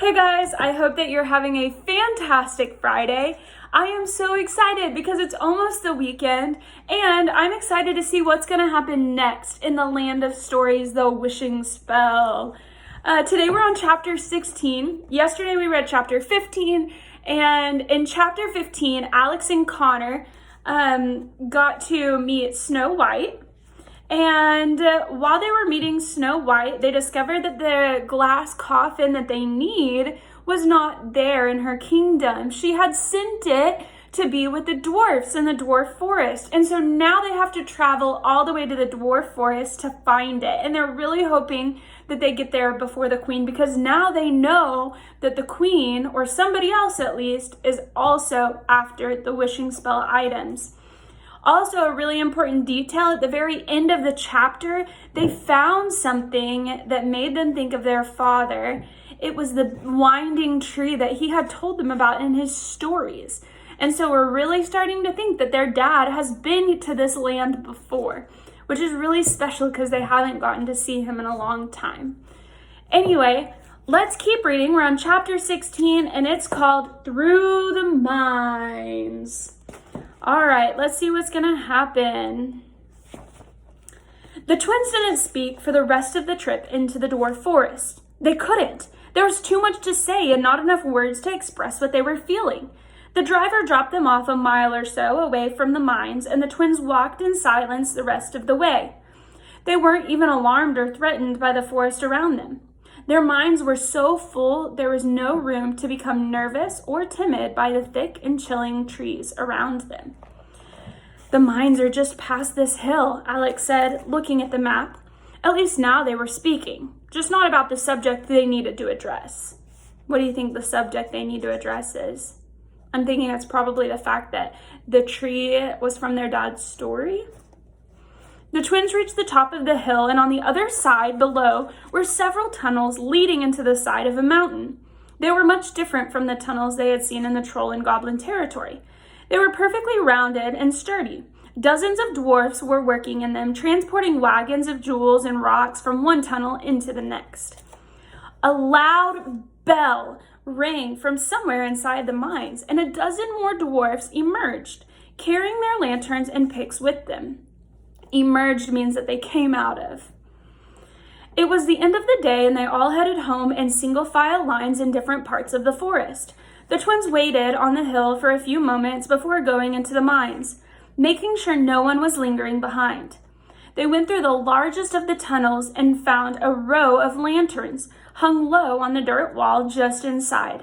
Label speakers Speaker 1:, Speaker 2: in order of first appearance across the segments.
Speaker 1: Hey guys, I hope that you're having a fantastic Friday. I am so excited because it's almost the weekend and I'm excited to see what's going to happen next in the land of stories, the wishing spell. Today we're on chapter 16. Yesterday we read chapter 15, and in chapter 15, Alex and Connor got to meet Snow White. And while they were meeting Snow White, they discovered that the glass coffin that they need was not there in her kingdom. She had sent it to be with the dwarfs in the dwarf forest. And so now they have to travel all the way to the dwarf forest to find it. And they're really hoping that they get there before the queen, because now they know that the queen, or somebody else at least, is also after the wishing spell items. Also, a really important detail, at the very end of the chapter, they found something that made them think of their father. It was the winding tree that he had told them about in his stories. And so we're really starting to think that their dad has been to this land before, which is really special because they haven't gotten to see him in a long time. Anyway, let's keep reading. We're on chapter 16, and it's called Through the Mines. All right, let's see what's going to happen. The twins didn't speak for the rest of the trip into the dwarf forest. They couldn't. There was too much to say and not enough words to express what they were feeling. The driver dropped them off a mile or so away from the mines, and the twins walked in silence the rest of the way. They weren't even alarmed or threatened by the forest around them. Their minds were so full, there was no room to become nervous or timid by the thick and chilling trees around them. The mines are just past this hill, Alex said, looking at the map. At least now they were speaking, just not about the subject they needed to address. What do you think the subject they need to address is? I'm thinking it's probably the fact that the tree was from their dad's story. The twins reached the top of the hill, and on the other side below were several tunnels leading into the side of a mountain. They were much different from the tunnels they had seen in the troll and goblin territory. They were perfectly rounded and sturdy. Dozens of dwarfs were working in them, transporting wagons of jewels and rocks from one tunnel into the next. A loud bell rang from somewhere inside the mines, and a dozen more dwarfs emerged, carrying their lanterns and picks with them. Emerged means that they came out of. It was the end of the day, and they all headed home in single file lines in different parts of the forest. The twins waited on the hill for a few moments before going into the mines, making sure no one was lingering behind. They went through the largest of the tunnels and found a row of lanterns hung low on the dirt wall just inside.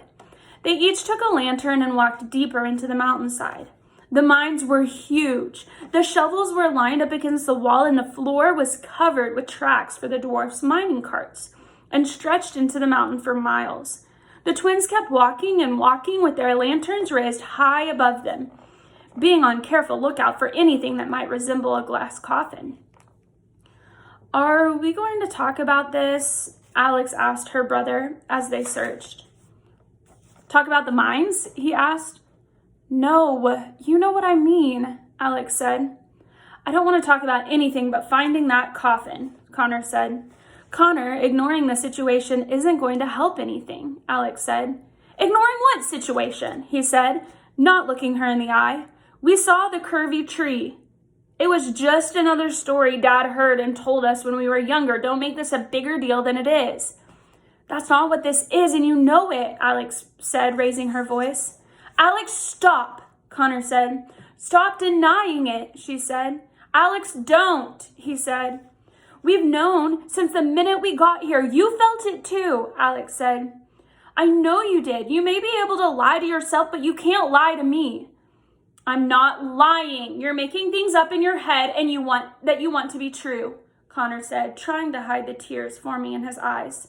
Speaker 1: They each took a lantern and walked deeper into the mountainside. The mines were huge. The shovels were lined up against the wall, and the floor was covered with tracks for the dwarfs' mining carts and stretched into the mountain for miles. The twins kept walking and walking with their lanterns raised high above them, being on careful lookout for anything that might resemble a glass coffin. Are we going to talk about this? Alex asked her brother as they searched. Talk about the mines? He asked. No, you know what I mean, Alex said. I don't want to talk about anything but finding that coffin, Connor said. Connor, ignoring the situation isn't going to help anything, Alex said. Ignoring what situation? He said, not looking her in the eye. We saw the curvy tree. It was just another story Dad heard and told us when we were younger. Don't make this a bigger deal than it is. That's not what this is, and you know it, Alex said, raising her voice. Alex, stop, Connor said. Stop denying it, she said. Alex, don't, he said. We've known since the minute we got here. You felt it too, Alex said. I know you did. You may be able to lie to yourself, but you can't lie to me. I'm not lying. You're making things up in your head and you want to be true, Connor said, trying to hide the tears forming in his eyes.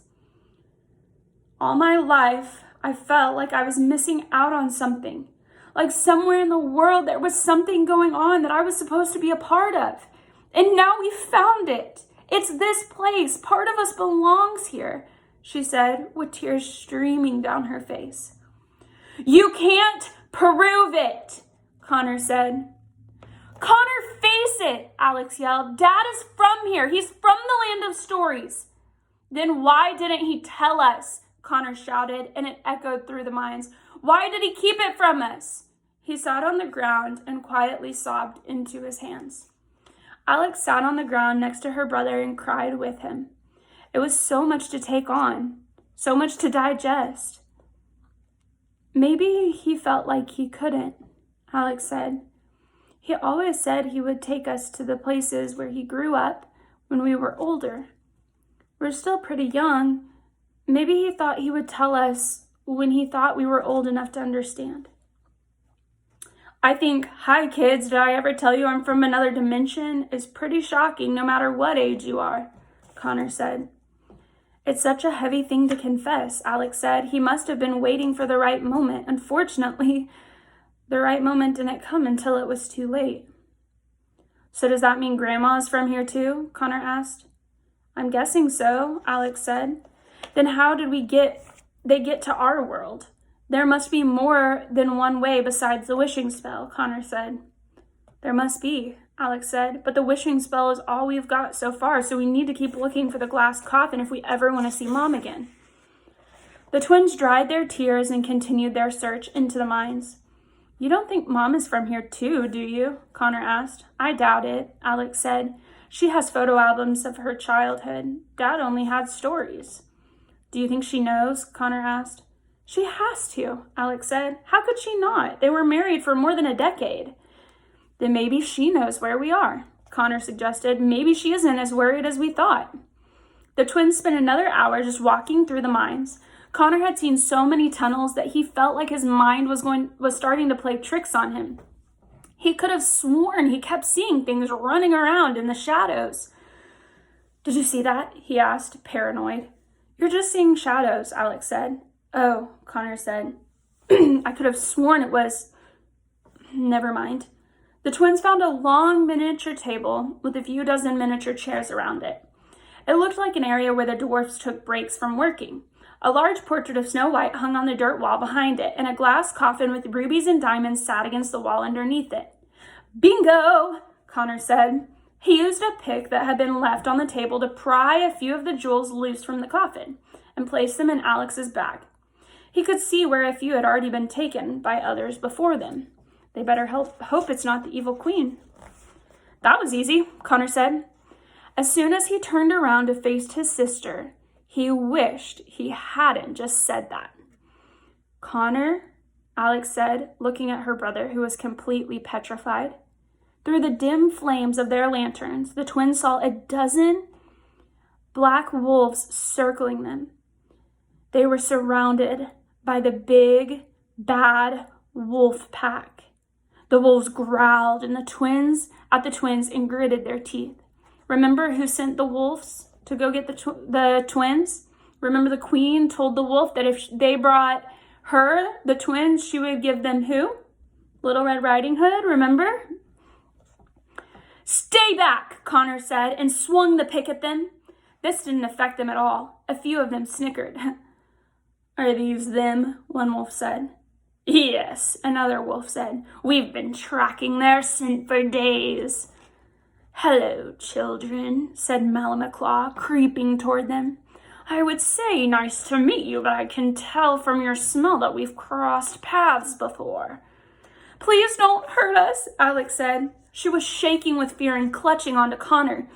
Speaker 1: All my life, I felt like I was missing out on something. Like somewhere in the world there was something going on that I was supposed to be a part of. And now we found it. It's this place. Part of us belongs here, she said, with tears streaming down her face. You can't prove it, Connor said. Connor, face it, Alex yelled. Dad is from here. He's from the land of stories. Then why didn't he tell us? Connor shouted, and it echoed through the mines. Why did he keep it from us? He sat on the ground and quietly sobbed into his hands. Alex sat on the ground next to her brother and cried with him. It was so much to take on, so much to digest. Maybe he felt like he couldn't, Alex said. He always said he would take us to the places where he grew up when we were older. We're still pretty young. Maybe he thought he would tell us when he thought we were old enough to understand. I think, hi kids, did I ever tell you I'm from another dimension? Is pretty shocking no matter what age you are, Connor said. It's such a heavy thing to confess, Alex said. He must have been waiting for the right moment. Unfortunately, the right moment didn't come until it was too late. So does that mean Grandma's from here too? Connor asked. I'm guessing so, Alex said. Then how did they get to our world? There must be more than one way besides the wishing spell, Connor said. There must be, Alex said, but the wishing spell is all we've got so far, so we need to keep looking for the glass coffin if we ever want to see Mom again. The twins dried their tears and continued their search into the mines. You don't think Mom is from here too, do you? Connor asked. I doubt it, Alex said. She has photo albums of her childhood. Dad only had stories. Do you think she knows? Connor asked. She has to, Alex said. How could she not? They were married for more than a decade. Then maybe she knows where we are, Connor suggested. Maybe she isn't as worried as we thought. The twins spent another hour just walking through the mines. Connor had seen so many tunnels that he felt like his mind was starting to play tricks on him. He could have sworn he kept seeing things running around in the shadows. Did you see that? He asked, paranoid. You're just seeing shadows, Alex said. Oh, Connor said. I could have sworn it was... Never mind. The twins found a long miniature table with a few dozen miniature chairs around it. It looked like an area where the dwarfs took breaks from working. A large portrait of Snow White hung on the dirt wall behind it, and a glass coffin with rubies and diamonds sat against the wall underneath it. Bingo, Connor said. He used a pick that had been left on the table to pry a few of the jewels loose from the coffin and place them in Alex's bag. He could see where a few had already been taken by others before them. They better hope it's not the evil queen. That was easy, Connor said. As soon as he turned around to face his sister, he wished he hadn't just said that. Connor, Alex said, looking at her brother, who was completely petrified. Through the dim flames of their lanterns, the twins saw a dozen black wolves circling them. They were surrounded by the big, bad wolf pack. The wolves growled at the twins and gritted their teeth. Remember who sent the wolves to go get the twins? Remember the queen told the wolf that if they brought her, the twins, she would give them who? Little Red Riding Hood, remember? Stay back, Connor said, and swung the pick at them. This didn't affect them at all. A few of them snickered. Are these them? One wolf said. Yes, another wolf said. We've been tracking their scent for days. Hello, children, said Malamaclaw, creeping toward them. I would say nice to meet you, but I can tell from your smell that we've crossed paths before. Please don't hurt us, Alex said. She was shaking with fear and clutching onto Connor.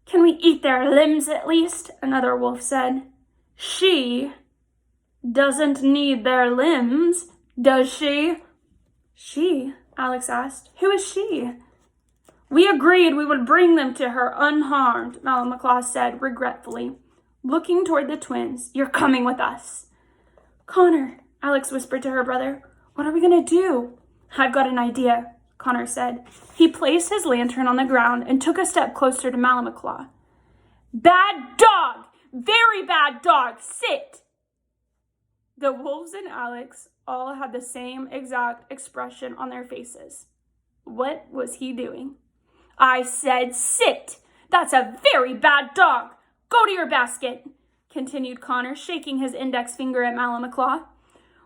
Speaker 1: Can we eat their limbs at least? Another wolf said. She doesn't need their limbs, does she? She, Alex asked. Who is she? We agreed we would bring them to her unharmed, Malamaclaw said regretfully, looking toward the twins. You're coming with us. Connor, Alex whispered to her brother. What are we going to do? I've got an idea, Connor said. He placed his lantern on the ground and took a step closer to Malamaclaw. Bad dog! Very bad dog! Sit! The wolves and Alex all had the same exact expression on their faces. What was he doing? I said sit! That's a very bad dog! Go to your basket! Continued Connor, shaking his index finger at Malamaclaw.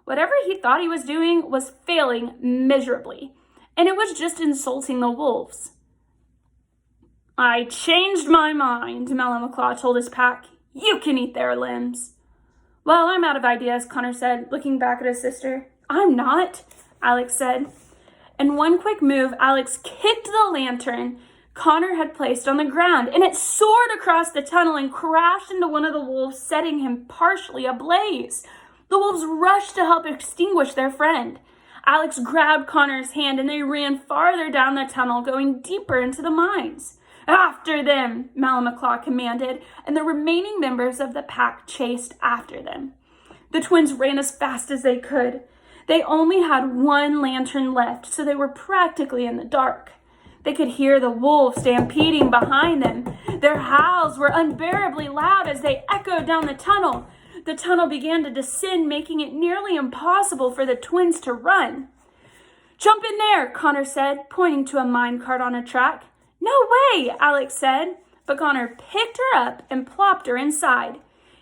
Speaker 1: Whatever he thought he was doing was failing miserably, and it was just insulting the wolves. I changed my mind, Malamaclaw told his pack. You can eat their limbs. Well, I'm out of ideas, Connor said, looking back at his sister. I'm not, Alex said. In one quick move, Alex kicked the lantern Connor had placed on the ground, and it soared across the tunnel and crashed into one of the wolves, setting him partially ablaze. The wolves rushed to help extinguish their friend. Alex grabbed Connor's hand, and they ran farther down the tunnel, going deeper into the mines. After them, Malamaclaw commanded, and the remaining members of the pack chased after them. The twins ran as fast as they could. They only had one lantern left, so they were practically in the dark. They could hear the wolves stampeding behind them. Their howls were unbearably loud as they echoed down the tunnel. The tunnel began to descend, making it nearly impossible for the twins to run. Jump in there, Connor said, pointing to a minecart on a track. No way, Alex said, but Connor picked her up and plopped her inside.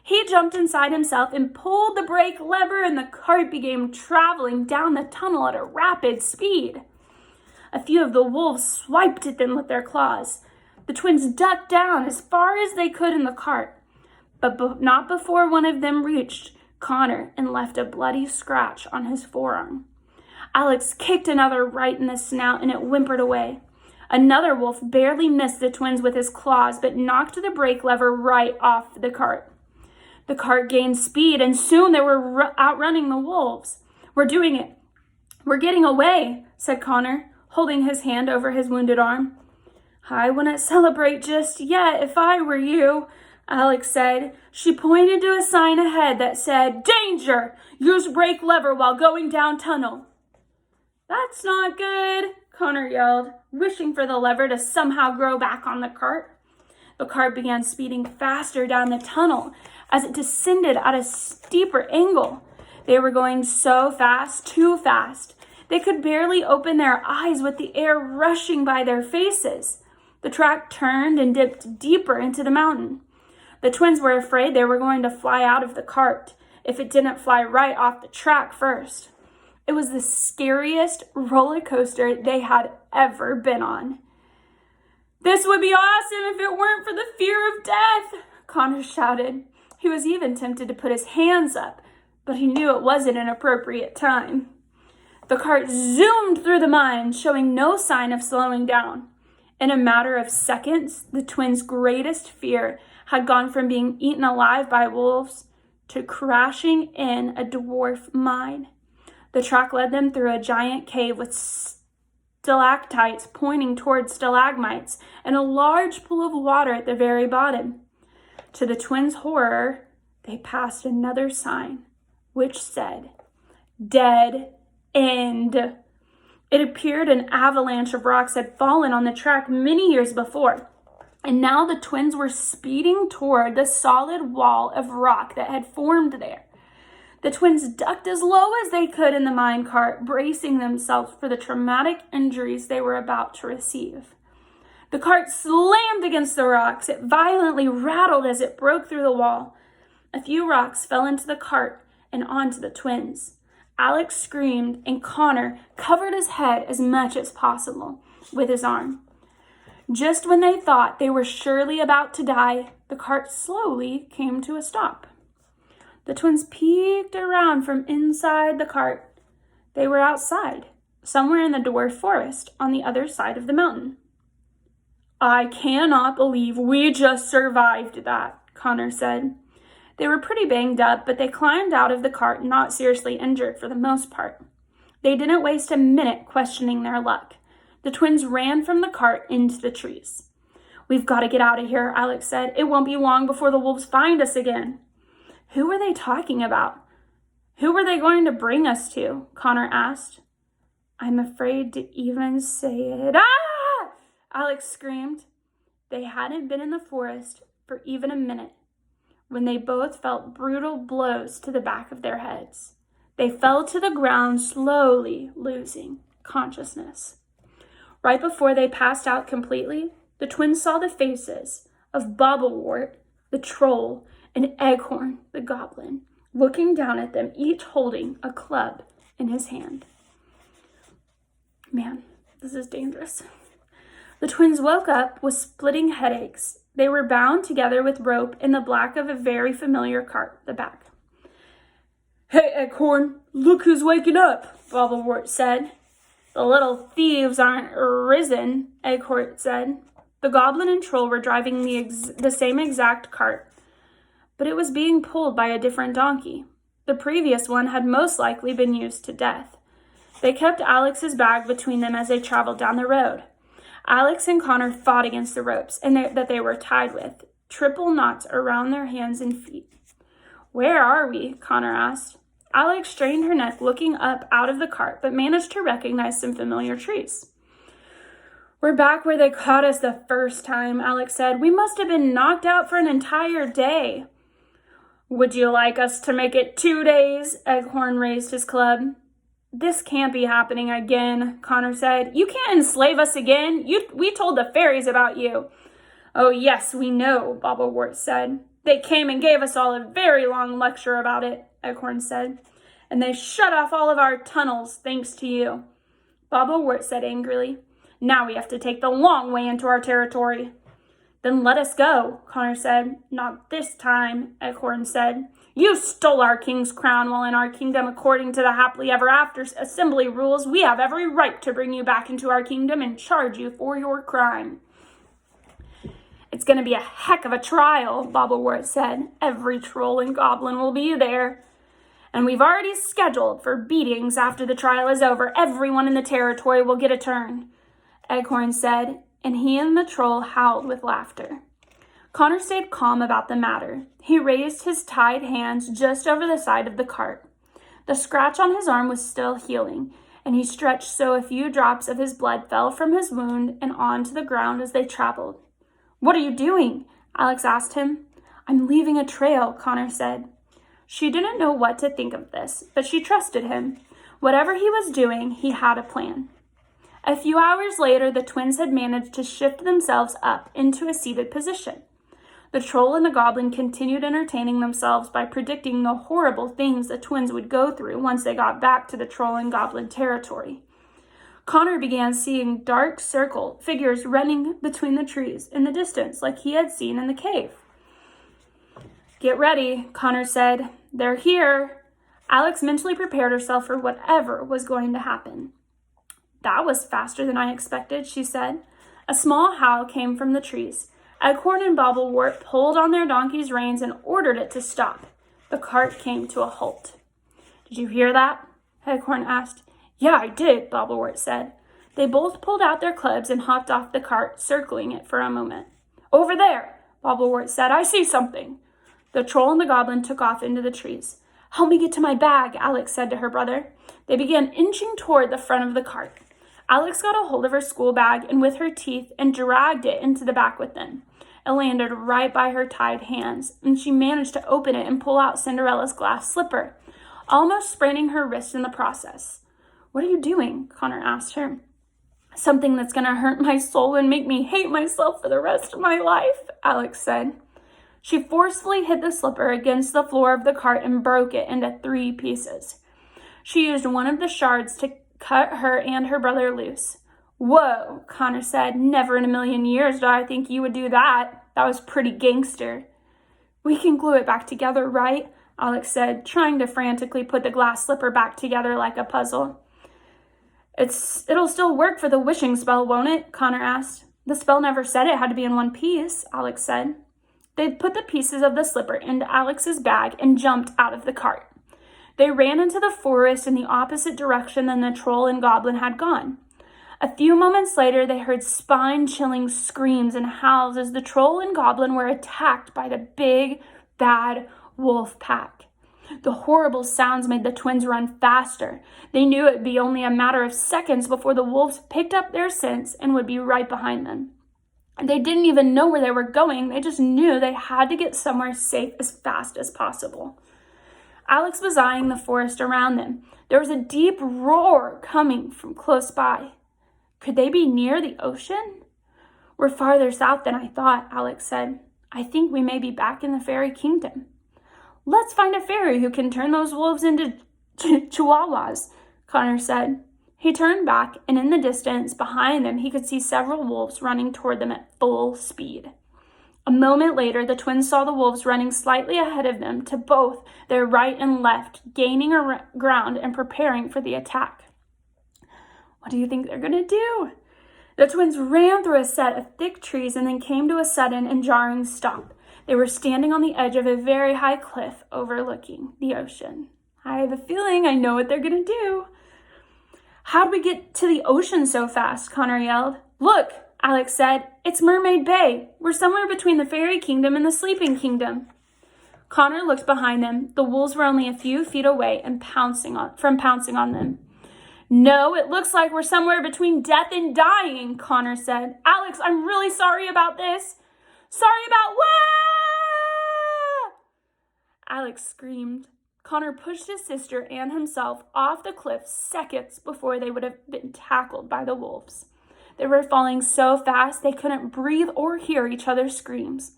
Speaker 1: He jumped inside himself and pulled the brake lever, and the cart began traveling down the tunnel at a rapid speed. A few of the wolves swiped at them with their claws. The twins ducked down as far as they could in the cart, but not before one of them reached Connor and left a bloody scratch on his forearm. Alex kicked another right in the snout, and it whimpered away. Another wolf barely missed the twins with his claws, but knocked the brake lever right off the cart. The cart gained speed, and soon they were outrunning the wolves. We're doing it. We're getting away, said Connor, holding his hand over his wounded arm. I wouldn't celebrate just yet if I were you, Alex said. She pointed to a sign ahead that said, Danger! Use brake lever while going down tunnel. That's not good, Connor yelled, wishing for the lever to somehow grow back on the cart. The cart began speeding faster down the tunnel as it descended at a steeper angle. They were going so fast, too fast. They could barely open their eyes with the air rushing by their faces. The track turned and dipped deeper into the mountain. The twins were afraid they were going to fly out of the cart if it didn't fly right off the track first. It was the scariest roller coaster they had ever been on. This would be awesome if it weren't for the fear of death, Connor shouted. He was even tempted to put his hands up, but he knew it wasn't an appropriate time. The cart zoomed through the mines, showing no sign of slowing down. In a matter of seconds, the twins' greatest fear had gone from being eaten alive by wolves to crashing in a dwarf mine. The track led them through a giant cave with stalactites pointing towards stalagmites and a large pool of water at the very bottom. To the twins' horror, they passed another sign, which said, Dead End. It appeared an avalanche of rocks had fallen on the track many years before, and now the twins were speeding toward the solid wall of rock that had formed there. The twins ducked as low as they could in the minecart, bracing themselves for the traumatic injuries they were about to receive. The cart slammed against the rocks. It violently rattled as it broke through the wall. A few rocks fell into the cart and onto the twins. Alex screamed, and Connor covered his head as much as possible with his arm. Just when they thought they were surely about to die, the cart slowly came to a stop. The twins peeked around from inside the cart. They were outside, somewhere in the dwarf forest on the other side of the mountain. I cannot believe we just survived that, Connor said. They were pretty banged up, but they climbed out of the cart not seriously injured for the most part. They didn't waste a minute questioning their luck. The twins ran from the cart into the trees. We've got to get out of here, Alex said. It won't be long before the wolves find us again. Who were they talking about? Who were they going to bring us to? Connor asked. I'm afraid to even say it. Ah! Alex screamed. They hadn't been in the forest for even a minute when they both felt brutal blows to the back of their heads. They fell to the ground, slowly losing consciousness. Right before they passed out completely, the twins saw the faces of Bobblewort, the troll, and Eghorn, the goblin, looking down at them, each holding a club in his hand. Man, this is dangerous. The twins woke up with splitting headaches. They were bound together with rope in the back of a very familiar cart, the back. Hey, Eggcorn, look who's waking up, Bobblewort said. The little thieves aren't risen, Eggcorn said. The goblin and troll were driving the same exact cart, but it was being pulled by a different donkey. The previous one had most likely been used to death. They kept Alex's bag between them as they traveled down the road. Alex and Connor fought against the ropes that they were tied with, triple knots around their hands and feet. Where are we? Connor asked. Alex strained her neck looking up out of the cart, but managed to recognize some familiar trees. We're back where they caught us the first time, Alex said. We must have been knocked out for an entire day. Would you like us to make it 2 days? Eggcorn raised his club. This can't be happening again, Connor said. You can't enslave us again. We told the fairies about you. Oh, yes, we know, Bobblewort said. They came and gave us all a very long lecture about it, Eggcorn said. And they shut off all of our tunnels, thanks to you. Bobblewort said angrily. Now we have to take the long way into our territory. Then let us go, Connor said. Not this time, Eggcorn said. You stole our king's crown while in our kingdom. According to the happily ever after assembly rules, we have every right to bring you back into our kingdom and charge you for your crime. It's going to be a heck of a trial, Bobblewort said. Every troll and goblin will be there. And we've already scheduled for beatings after the trial is over. Everyone in the territory will get a turn, Eggcorn said, and he and the troll howled with laughter. Connor stayed calm about the matter. He raised his tied hands just over the side of the cart. The scratch on his arm was still healing, and he stretched so a few drops of his blood fell from his wound and onto the ground as they traveled. What are you doing? Alex asked him. I'm leaving a trail, Connor said. She didn't know what to think of this, but she trusted him. Whatever he was doing, he had a plan. A few hours later, the twins had managed to shift themselves up into a seated position. The troll and the goblin continued entertaining themselves by predicting the horrible things the twins would go through once they got back to the troll and goblin territory. Connor began seeing dark figures running between the trees in the distance like he had seen in the cave. Get ready, Connor said. They're here. Alex mentally prepared herself for whatever was going to happen. That was faster than I expected, she said. A small howl came from the trees. Eggcorn and Bobblewort pulled on their donkey's reins and ordered it to stop. The cart came to a halt. Did you hear that? Eggcorn asked. Yeah, I did, Bobblewort said. They both pulled out their clubs and hopped off the cart, circling it for a moment. Over there, Bobblewort said. I see something. The troll and the goblin took off into the trees. Help me get to my bag, Alex said to her brother. They began inching toward the front of the cart. Alex got a hold of her school bag and with her teeth and dragged it into the back with them. It landed right by her tied hands, and she managed to open it and pull out Cinderella's glass slipper, almost spraining her wrist in the process. What are you doing? Connor asked her. Something that's going to hurt my soul and make me hate myself for the rest of my life, Alex said. She forcefully hit the slipper against the floor of the cart and broke it into 3 pieces. She used one of the shards to cut her and her brother loose. Whoa, Connor said. Never in a million years did I think you would do that. That was pretty gangster. We can glue it back together, right? Alex said, trying to frantically put the glass slipper back together like a puzzle. It'll still work for the wishing spell, won't it? Connor asked. The spell never said it had to be in one piece, Alex said. They put the pieces of the slipper into Alex's bag and jumped out of the cart. They ran into the forest in the opposite direction than the troll and goblin had gone. A few moments later, they heard spine-chilling screams and howls as the troll and goblin were attacked by the big, bad wolf pack. The horrible sounds made the twins run faster. They knew it would be only a matter of seconds before the wolves picked up their scents and would be right behind them. They didn't even know where they were going. They just knew they had to get somewhere safe as fast as possible. Alex was eyeing the forest around them. There was a deep roar coming from close by. Could they be near the ocean? We're farther south than I thought, Alex said. I think we may be back in the fairy kingdom. Let's find a fairy who can turn those wolves into chihuahuas, Connor said. He turned back, and in the distance behind them, he could see several wolves running toward them at full speed. A moment later, the twins saw the wolves running slightly ahead of them to both their right and left, gaining ground and preparing for the attack. What do you think they're going to do? The twins ran through a set of thick trees and then came to a sudden and jarring stop. They were standing on the edge of a very high cliff overlooking the ocean. I have a feeling I know what they're going to do. How'd we get to the ocean so fast? Connor yelled. Look, Alex said. It's Mermaid Bay. We're somewhere between the Fairy Kingdom and the Sleeping Kingdom. Connor looked behind them. The wolves were only a few feet away and pouncing on them. No, it looks like we're somewhere between death and dying, Connor said. Alex, I'm really sorry about this. Sorry about what? Alex screamed. Connor pushed his sister and himself off the cliff seconds before they would have been tackled by the wolves. They were falling so fast they couldn't breathe or hear each other's screams.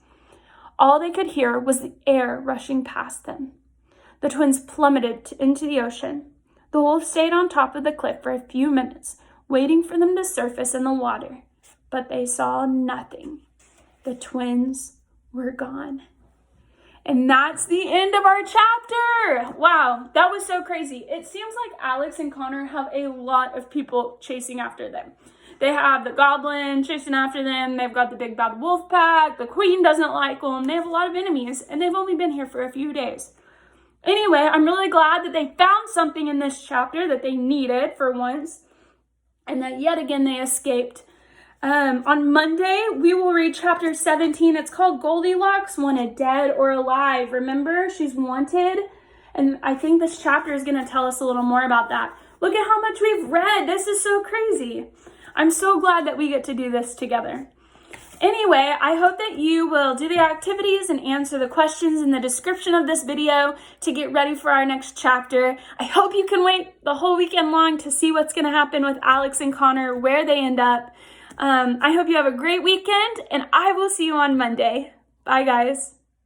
Speaker 1: All they could hear was the air rushing past them. The twins plummeted into the ocean. The wolves stayed on top of the cliff for a few minutes, waiting for them to surface in the water, but they saw nothing. The twins were gone. And that's the end of our chapter. Wow, that was so crazy. It seems like Alex and Connor have a lot of people chasing after them. They have the goblin chasing after them. They've got the big bad wolf pack. The queen doesn't like them. They have a lot of enemies, and they've only been here for a few days. Anyway, I'm really glad that they found something in this chapter that they needed for once, and that yet again they escaped. On Monday, we will read chapter 17. It's called Goldilocks, Wanted Dead or Alive. Remember, she's wanted, and I think this chapter is going to tell us a little more about that. Look at how much we've read. This is so crazy. I'm so glad that we get to do this together. Anyway, I hope that you will do the activities and answer the questions in the description of this video to get ready for our next chapter. I hope you can wait the whole weekend long to see what's going to happen with Alex and Connor, where they end up. I hope you have a great weekend, and I will see you on Monday. Bye, guys.